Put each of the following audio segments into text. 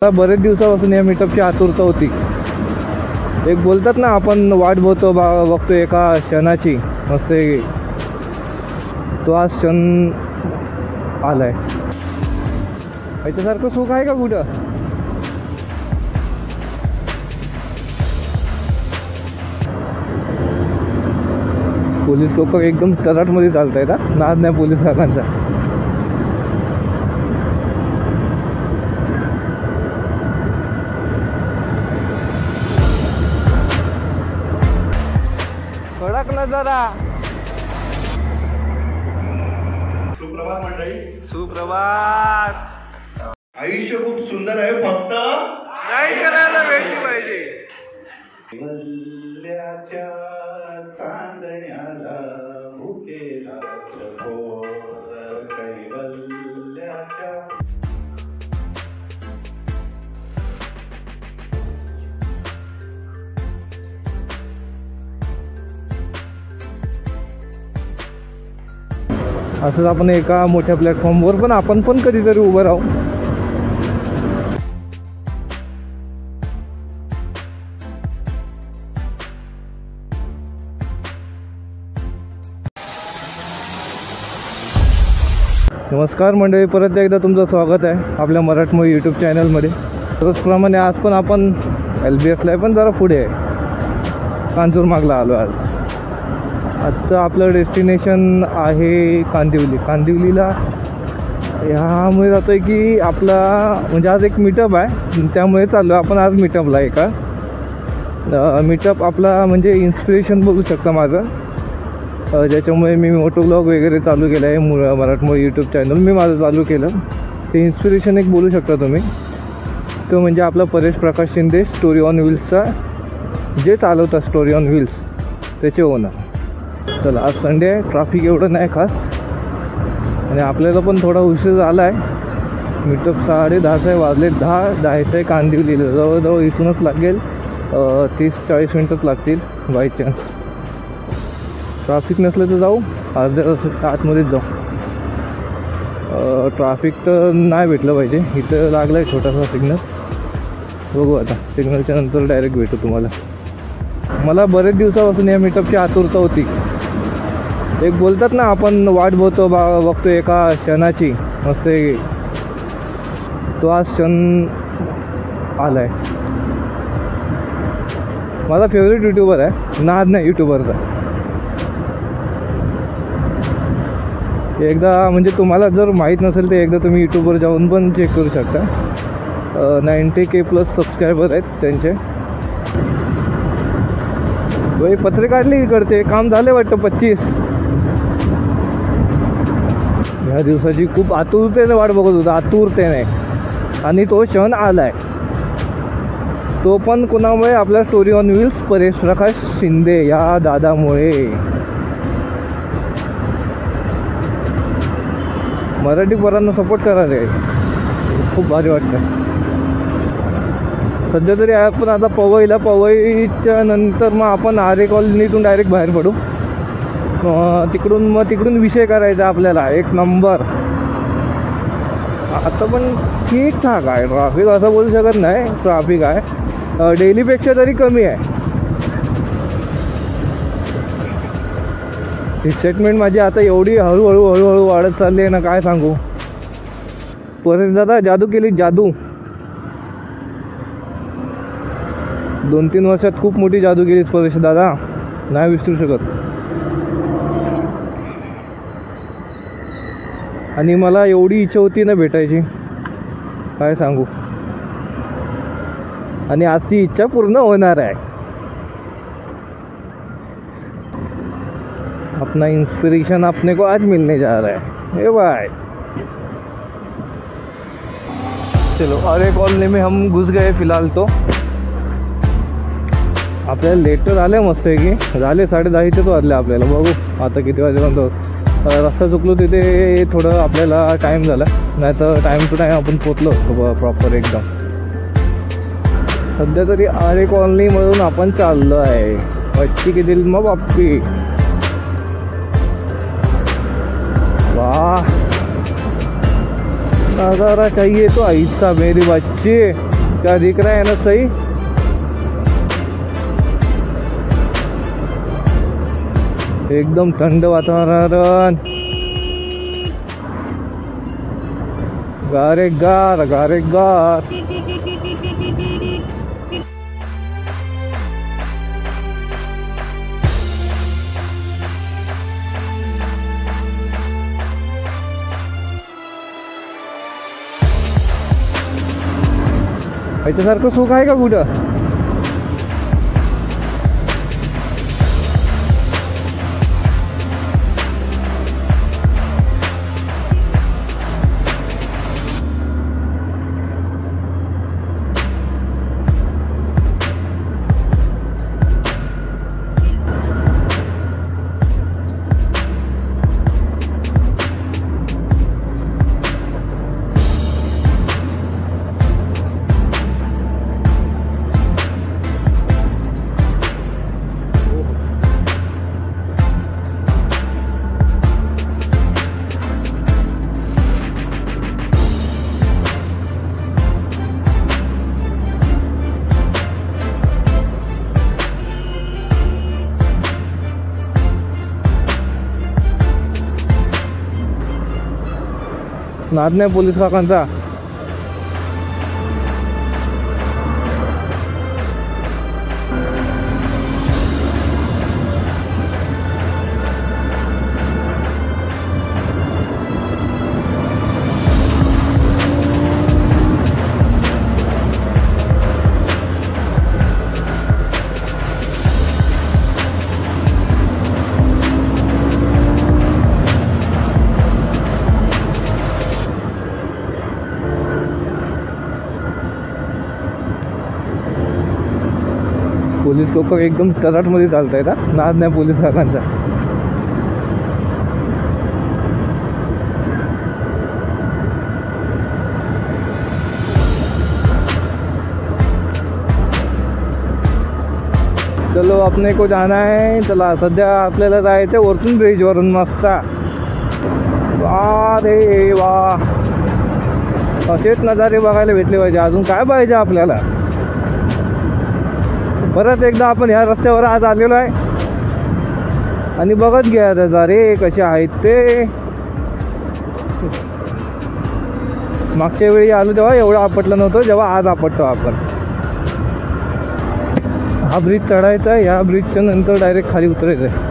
आता बरेच दिवसापासून या मीटअपची आतुरता होती। एक बोलतात ना, आपण वाट बघतो एका क्षणाची, मस्त तो आज क्षण आलाय। याच्यासारखं सुख आहे का कुठं? पोलीस लोक एकदम तराटमध्ये चालत आहेत, नाद नाही पोलीस लोकांचा। कडक नजारा। सुप्रभात मंडळी, सुप्रभात। आयुष्य खूप सुंदर आहे, फक्त नाही करायला भेटली पाहिजे। कैवल्याच्या चांदण्याला भुकेला चकोर, कैवल्याच्या असंच आपण एका मोठ्या प्लॅटफॉर्मवर पण आपण पण कधीतरी उभं राहू। नमस्कार मंडळी, परत एकदा तुमचं स्वागत आहे आपल्या मराठमोळी यूट्यूब चॅनलमध्ये। रोजप्रमाणे आज पण आपण LBFला पण जरा पुढे आहे, कांजूरमार्गला आलो आज। आजचं आपलं डेस्टिनेशन आहे कांदिवली। कांदिवलीला ह्यामुळे जातो आहे की आपला म्हणजे आज एक मीटअप आहे, त्यामुळे चाललो आपण आज मीटअपला। एका मीटअप आपला म्हणजे इन्स्पिरेशन बघू शकता माझं, ज्याच्यामुळे मी मोटो ब्लॉग वगैरे चालू केलं आहे। मराठमोळी यूट्यूब चॅनल मी माझं चालू केलं, ते इन्स्पिरेशन एक बोलू शकता तुम्ही। तो म्हणजे आपला परेश प्रकाश शिंदे, स्टोरी ऑन व्हील्सचा जे चालवतात, स्टोरी ऑन व्हील्स त्याचे ओनर। चला, आज संडे आहे, ट्रॅफिक एवढं नाही खास, आणि आपल्याला पण थोडा उशीर झाला आहे। मीटअप 10:30 वाजले, 10 जायचं आहे कांदिवलीला। जवळजवळ इथूनच लागेल 30-40 मिनटंच लागतील बाय चान्स। ट्रॅफिक नसलं तर जाऊ, अर्ध्या तासाच्या आतमध्येच जाऊ। ट्रॅफिक तर नाही भेटलं पाहिजे। इथं लागलं आहे छोटासा सिग्नल, बघू आता सिग्नलच्या नंतर डायरेक्ट भेटू तुम्हाला। मला बरेच दिवसापासून या मीटअपची आतुरता होती। एक बोलतात ना, आपण वाट बघतो एका क्षणाची, मस्त तो आज क्षण आलाय। माझा फेवरेट यूट्यूबर आहे, नाद नाही यूट्यूबरचा। एकदा म्हणजे तुम्हाला जर माहीत नसेल तर एकदा तुम्ही यूट्यूबवर जाऊन पण चेक करू शकता। 90K+ सबस्क्रायबर आहेत त्यांचे। भाई पत्रे काढले इकडचे, काम झाले वाटतं 25। ह्या दिवसाची खूप आतुरतेने वाट बघत होता, आतुरतेने, आणि तो क्षण आलाय। तो पण कुणामुळे? आपल्या स्टोरी ऑन व्हील्स परेश प्रकाश शिंदे या दादामुळे। मराठी पोरांना सपोर्ट करा रे, खूप भारी वाटतं। सध्या तरी आपण आता पवईच्या नंतर मग आपण आरे कॉलनीतून डायरेक्ट बाहेर पडू। तिकडून विषय करायचा आपल्याला एक नंबर। आता पण ठीकठाक आहे ट्रॅफिक, असं बोलू शकत नाही ट्रॅफिक आहे, डेलीपेक्षा तरी कमी आहे। एक्साइटमेंट माझी आता एवढी हळूहळू वाढत चालली आहे ना, काय सांगू। परेश दादा जादू केली, जादू। 2-3 वर्षात खूप मोठी जादू केलीस परेश दादा, नाही विसरू शकत। आणि मला एवढी इच्छा होती ना भेटायची, काय सांगू। आणि आज ती इच्छा पूर्ण होणार आहे। अपना इंस्पिरेशन अपने को आज मिलने जा रहा है। ए भाई चलो, अरे कॉलनी में हम घुस गए फिलहाल। तो आपल्याला लेटर आले मस्त आहे की झाले 10:30 तो वाजले आपल्याला। बघू आता किती वाजेपर्यंत। रस्ता चुकलो तिथे थोडं आपल्याला टाईम झाला, नाही तर टाईम टू टाईम आपण पोचलो प्रॉपर एकदम। सध्या तरी आरे कॉलनीमधून आपण चाललो आहे। बच्ची की दिल में बाप्पी, वाह नज़ारा चाहिए तो ऐसा मेरी बच्चे। क्या दिख रहा है ना सही? एकदम थंड वातावरण, गारेगार गारेगार. याच्यासारखं सुख आहे का कुठं? नाद नाही पोलीस काकांचा. पोलीस लोक एकदम तराटमध्ये चालत आहेत. नाद नाही पोलीस काकांचा. चलो अपने को जाना है. चला सध्या आपल्याला जायचं वरतून ब्रिजवरून मस्त. वा रे वा, असेच नजारे बघायला भेटले पाहिजे. अजून काय पाहिजे आपल्याला? परत एकदा आपण ह्या रस्त्यावर आज आलेलो आहे आणि बघत घ्या नजारे कसे आहेत ते. मागच्या वेळी आलो तेव्हा एवढं आपटलं नव्हतं जेव्हा आज आपटतो आपण. हा ब्रिज चढायचा आहे. ह्या ब्रिजच्या नंतर डायरेक्ट खाली उतरायचं आहे.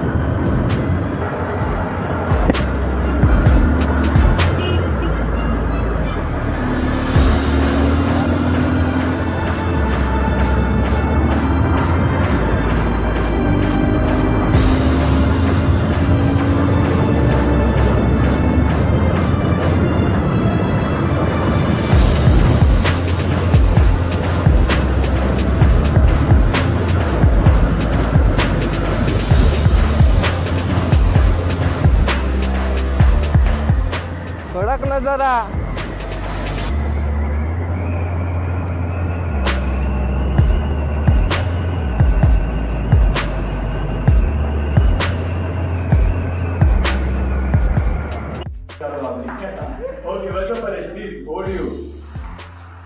कडक नजारा.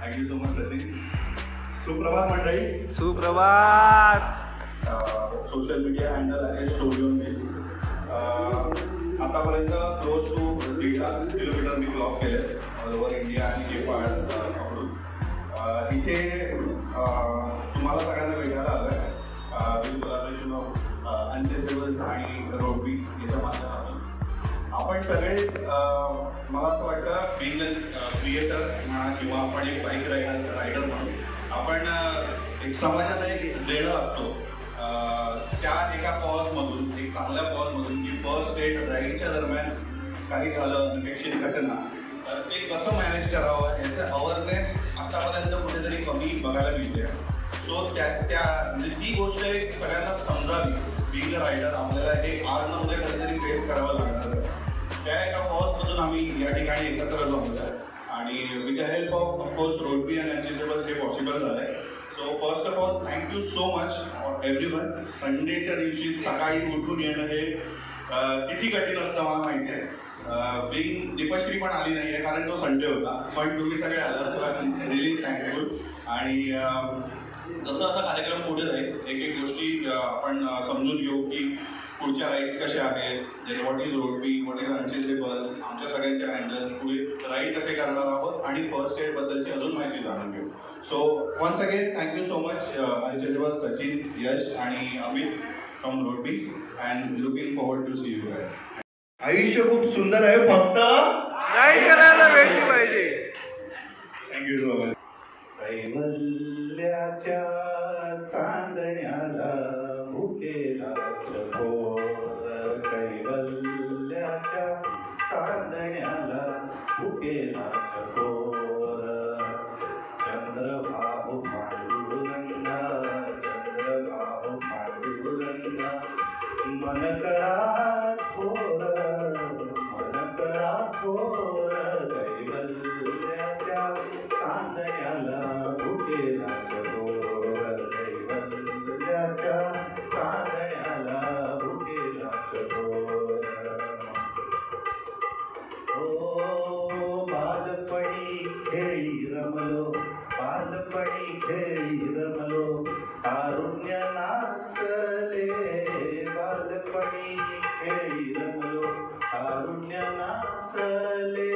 Thank you so much Prateek. सुप्रभात मंडळी. सुप्रभात. सोशल मीडिया हँडल आहे स्टोरी मेल. आतापर्यंत क्लोज टू 1.5 किलोमीटर मी ब्लॉक केले ऑल ओव्हर इंडिया आणि नेपाळ पकडून. इथे तुम्हाला सगळ्यांना भेटायला आलं आहे विथ कोलॅबोरेशन ऑफ अनटेसेबल्स आणि रोडबी याच्या माध्यमातून. आपण सगळे मला असं वाटतं बिंग क्रिएटर म्हणा किंवा आपण एक बाईक रायडर म्हणून आपण एक समाजाला एक देणं लागतो. त्या एका पॉजमधून, एक चांगल्या पॉजमधून की फर्स्ट एड राईडच्या दरम्यान काही झालं अनपेक्षित घटना, तर ते कसं मॅनेज करावं याचं अवेअरनेस आतापर्यंत कुठेतरी कमी बघायला मिळते. सो त्या म्हणजे ती गोष्ट एक सगळ्यांना समजावी. बिंग रायडर आपल्याला हे आज न उद्या कधीतरी फेस करावं लागणार आहे. त्या एका पॉजमधून आम्ही या ठिकाणी एकत्र जमलो आहे आणि with the help of of course Roadbee and unchaseables हे पॉसिबल झालं आहे. So first of all thank you so much everyone. संडेच्या दिवशी सकाळी उठून येणं हे किती कठीण असतं मला माहिती आहे. बिंग दीपश्री पण आली नाही आहे कारण तो संडे होता, पण तुम्ही सगळे आला. So I am really thankful. आणि जसं असा कार्यक्रम पुढे जाईल एक एक गोष्टी आपण समजून घेऊ की पुढच्या राईड्स कशा आहेत, व्हॉट इज रोडबी, व्हॉट इज अनचेजेबल, आमच्या सगळ्यांच्या हँडल पुढे राईड कसे करणार आहोत आणि फर्स्ट एड बद्दलची अजून माहिती जाणून घेऊ. So once again thank you so much unchaseable Sachin, Yash आणि Amit from Roadbee and looking forward to see you guys. आयुष्य खूप सुंदर आहे, फक्त नाही करायला भेटली पाहिजे. Thank you so much. कैवल्याच्या चांदण्याला भुकेला चकोर, कैवल्याच्या चांदण्याला भुकेला चकोर, चंद्रभाऊ पांडुरंगा, चंद्रभाऊ पांडुरंगा, मन करा थोर, मन करा थोर, कैवल्याच्या चांदण्याला भुकेला चकोर, कैवल्याच्या चांदण्याला भुकेला चकोर. ओ बालपणी खेळी रमलो, बालपणी खेळी रमलो, तारुण्य नाचले, बालपणी खेळी रमलो, तारुण्य नाचले,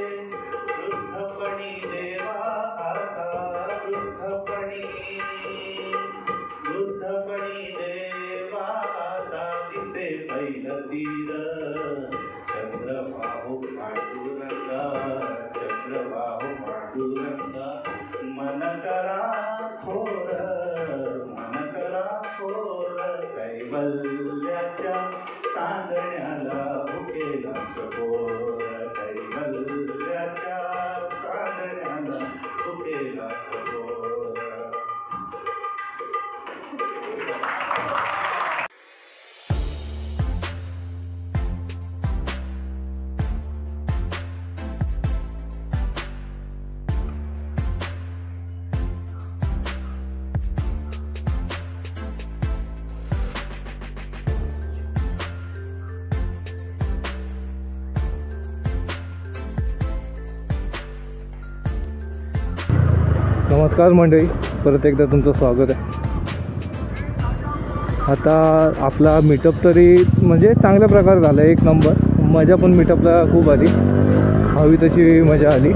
वृद्धपणी देवा आता, वृद्धपणी देवा आता दिसे पहिलं तीर, चंद्रबाहू पांडुरंगा, चंद्रबाहू पांडुरंगा, मन करा थोर, मन करा थोर, कैवल्याच्या चांदण्याला भुकेला चकोर, कैवल्याच्या चांदण्याला भुकेला चकोर. नमस्कार मंडळी, परत एकदा तुमचं स्वागत आहे. आता आपला मीटअप तरी म्हणजे चांगल्या प्रकारे झाला, एक नंबर. मजा पण मीटअपला खूप आली, हवी तशी मजा आली.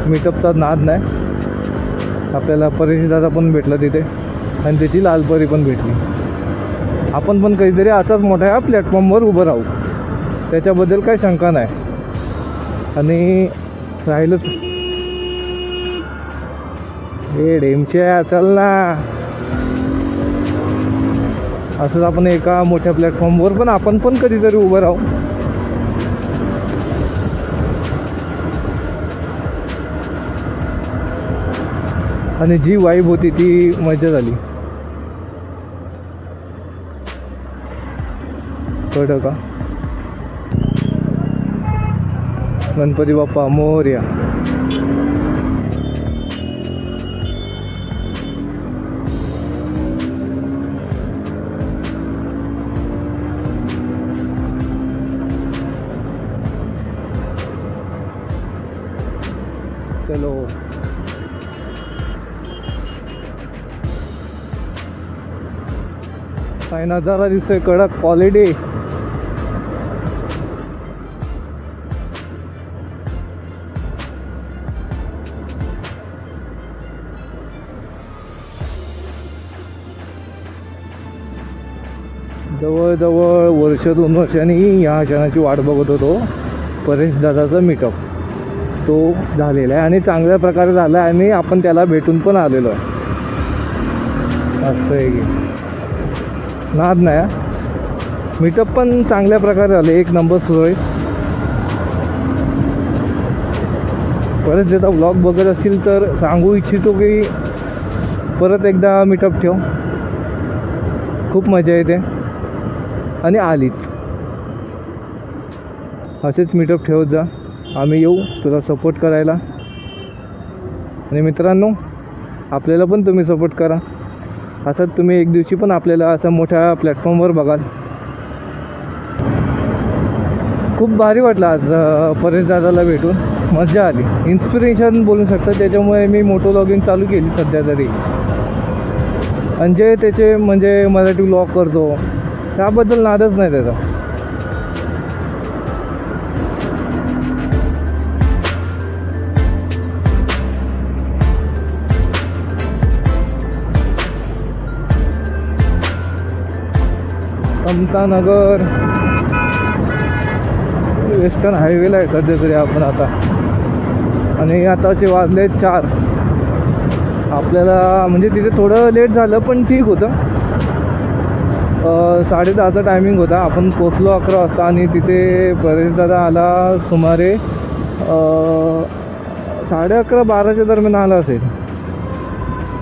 मीटअपचा नाद नाही. आपल्याला परेशदादा पण भेटला तिथे आणि त्याची लालपरी पण भेटली. आपण पण काहीतरी असाच मोठ्या प्लॅटफॉर्मवर उभं राहू, त्याच्याबद्दल काही शंका नाही. आणि राहिलंच हे डेमच्या चल ना, असंच आपण एका मोठ्या प्लॅटफॉर्मवर पण आपण पण कधीतरी उभं राहू. आणि जी वाईब होती ती मजा झाली. कळलं का? गणपती बाप्पा मोरया. चलो काय नजारा दिसतोय, कडक क्वालिटी. जवळजवळ वर्ष 2 वर्षांनी ह्या क्षणाची वाट बघत होतो. परेश दादाचा मीटअप तो झालेला आहे आणि चांगल्या प्रकारे झाला आहे आणि आपण त्याला भेटून पण आलेलो आहे. असं आहे की नाद नाही. मीटअप पण चांगल्या प्रकारे झाले, एक नंबर सुरळीत. परत जेव्हा ब्लॉग बघत असतील तर सांगू इच्छितो की परत एकदा मीटअप ठेव, खूप मजा येते आणि आलीच. असेच मीटअप ठेवत जा, आम्ही येऊ तुला सपोर्ट करायला. आणि मित्रांनो, आपल्याला पण तुम्ही सपोर्ट करा. असंच तुम्ही एक दिवशी पण आपल्याला असं मोठ्या प्लॅटफॉर्मवर बघाल. खूप भारी वाटलं आज परेश दादाला भेटून, मजा आली. इन्स्पिरेशन बोलू शकता, त्याच्यामुळे मी मोटो व्लॉगिंग चालू केली सध्या तरी. आणि जे त्याचे म्हणजे मराठी व्लॉग करतो त्याबद्दल नादच नाही त्याचा. समतानगर वेस्टर्न हायवेला आहे सध्या तरी आपण आता. आणि आताचे वाजले 4. आपल्याला म्हणजे तिथे थोडं लेट झालं पण ठीक होतं. 10:30चा टायमिंग होता. आपण पोचलो 11 वाजता आणि तिथे परेश दादा आला सुमारे 11:30-12च्या दरम्यान आला असेल.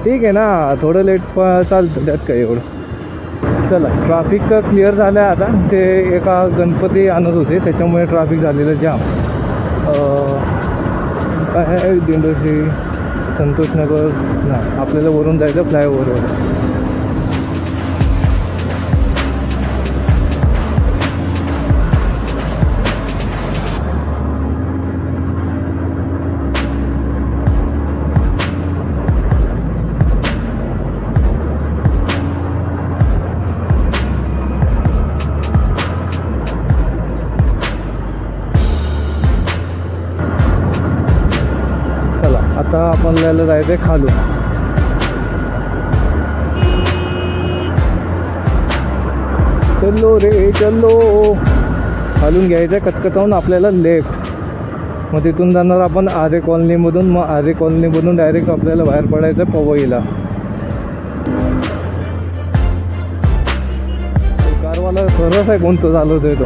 ठीक आहे ना, थोडं लेट चालतं, त्यात काय एवढं. चला, ट्रॅफिक क्लिअर झालं आहे आता. ते एका गणपती आणत होते त्याच्यामुळे ट्रॅफिक झालेलं जाम. काय दिंडोशी संतोषनगर नाही, आपल्याला वरून जायचं फ्लायओव्हरवर. आता आपल्याला जायचं आहे खालून. चलो रे चलो, खालून घ्यायचं आहे कचकटावून आपल्याला लेफ्ट. मग तिथून जाणार आपण आरे कॉलनीमधून. मग आरे कॉलनीमधून डायरेक्ट आपल्याला बाहेर पडायचं आहे पवईला. कारवाला खरंच आहे, कोणतं चालवतोय तो,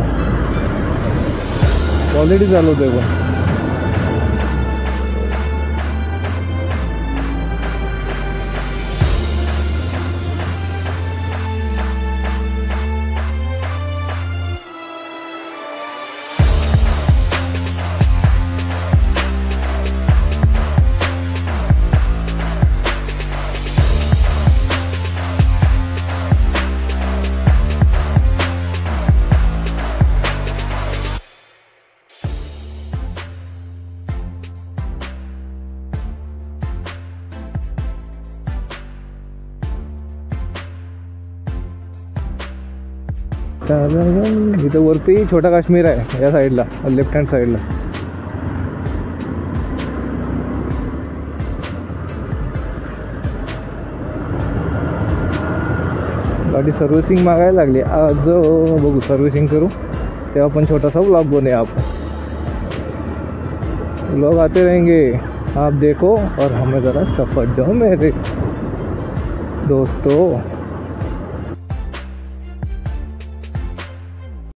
क्वालिटी चालवतोय पण. इथं वरती छोटा काश्मीर आहे या साईडला, लेफ्ट हँड साईडला. गाडी सर्व्हिसिंग मागायला लागली आज. बघू सर्व्हिसिंग करू तेव्हा पण छोटासा व्लॉग बनूया आपण. व्लॉग आते रहेंगे, आप देखो और हमें ज़रा सफर दो मेरे दोस्तों.